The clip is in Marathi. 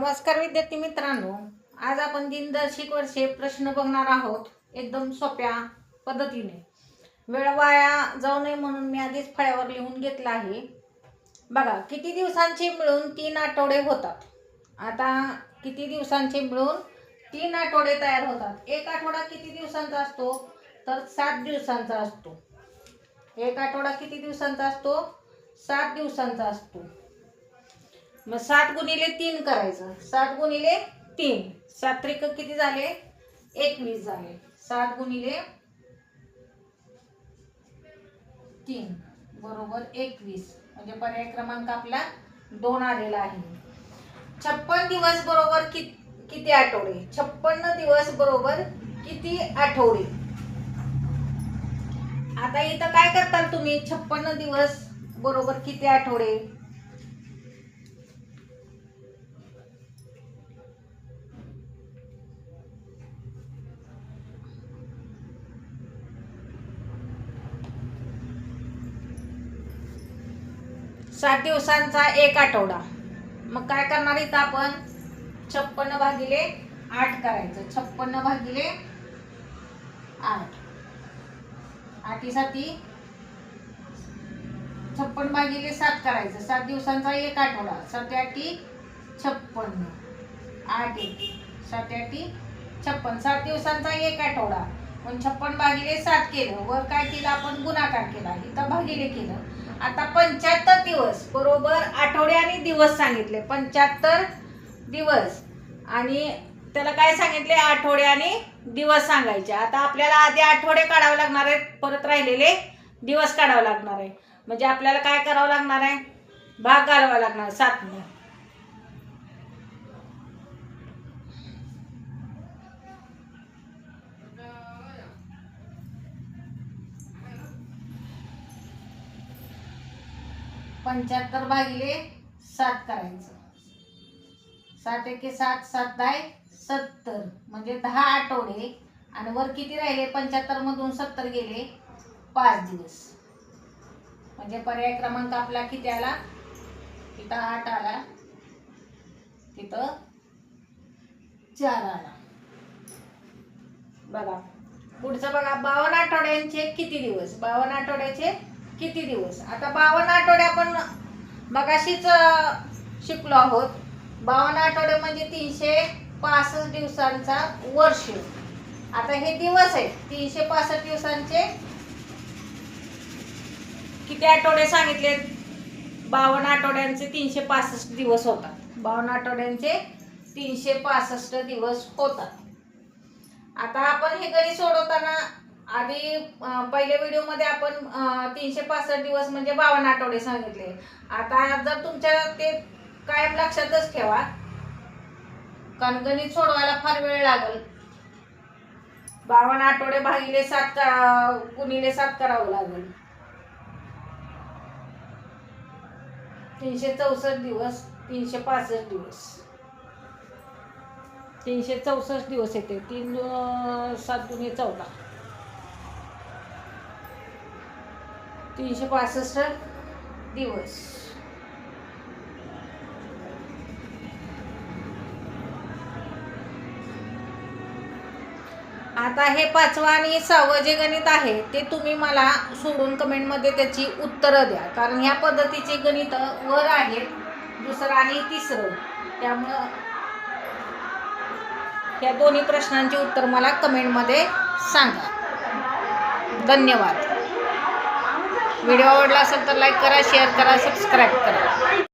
नमस्कार विद्यार्थी मित्रांनो, आज आपण दिनदर्शिक वर्षे प्रश्न बघणार आहोत एकदम सोप्या पद्धतीने। वेळ वाया जाऊ नये म्हणून मी आधीच फळ्यावर लिहून घेतला आहे। बघा, किती दिवसांचे मिळून 3 आठवडे होतात। आता किती दिवसांचे मिळून 3 आठवडे तयार होतात। एक आठवडा किती दिवसांचा असतो तर 7 दिवसांचा असतो। एक आठवडा किती दिवसांचा असतो 7 दिवसांचा असतो। मग 7 गुणिले 3 करायचं। 7 गुणिले 3, 7 त्रिक किती झाले 21 झाले। 7 गुणिले 3 बरोबर 21, म्हणजे पर्याय क्रमांक आपला 2 आलेला आहे। 56 दिवस बरोबर किती आठवडे। 56 दिवस बरोबर किती आठवडे। आता इथं काय करताल तुम्ही, 56 दिवस बरोबर किती आठवडे। सात दिवसांचा एक आठवडा। मग काय करणार इथं आपण 56 भागिले 8 करायचं। 56 भागिले 8, 8 साठी 56 भागिले 7 करायचं। 7 दिवसांचा एक आठवडा। 7 8 56, 8 7 8 56, 7 दिवसांचा एक आठवडा। पण 56 भागिले 7 केलं, वर काय केलं आपण गुणाकार केला, इथं भागिले केलं। आता 75 दिवस बरोबर आठवडे आणि दिवस सांगितले। 75 दिवस आणि त्याला काय सांगितले, आठवडे आणि दिवस सांगायचे। आता आपल्याला आधी आठवडे काढावे लागणार आहेत, परत राहिलेले दिवस काढावे लागणार आहे। म्हणजे आपल्याला काय करावं लागणार आहे, भाग घालावा लागणार 7 ने। पंच्याहत्तर भागिले 7 करायचं। 7 एके 7, 7 दाय 70, म्हणजे 10 आठवडे। आणि वर किती राहिले, 75 मधून 70 गेले 5 दिवस। म्हणजे पर्याय क्रमांक आपला किती आला, इथं 8 आला, तिथं 4 आला। बघा पुढचं बघा, 52 आठवड्यांचे किती दिवस। 52 आठवड्याचे किती दिवस। आता 52 आठवडे आपण मगाशीच शिकलो आहोत। 52 आठवडे म्हणजे 365 दिवसांचा वर्ष। आता हे दिवस आहे, 365 दिवसांचे किती आठवडे सांगितले, 52 आठवड्यांचे 365 दिवस होतात। 52 आठवड्यांचे 365 दिवस होतात। आता आपण हे गणित सोडवताना आधी पहिल्या व्हिडिओ मध्ये आपण 365 दिवस म्हणजे 52 आठवडे सांगितले। आता जर तुमच्या ते कायम लक्षातच ठेवा, कारण गणित सोडवायला फार वेळ लागेल। 52 आठवडे भागिले 7 गुणिले 7 करावं लागेल। 364 दिवस, 365 दिवस, 364 दिवस येते। 3 7 गुणिले 14, 365 दिवस। आता हे 5वं आणि 6वं जे गणित आहे ते तुम्ही मला सोडून कमेंट मध्ये त्याची उत्तरं द्या, कारण ह्या पद्धतीचे गणित वर आहेत, दुसरं आणि तिसरं। त्यामुळं या दोन्ही प्रश्नांची उत्तर मला कमेंट मध्ये सांगा। धन्यवाद। व्हिडिओ आवडला असेल तर लाईक करा, शेअर करा, सबस्क्राईब करा।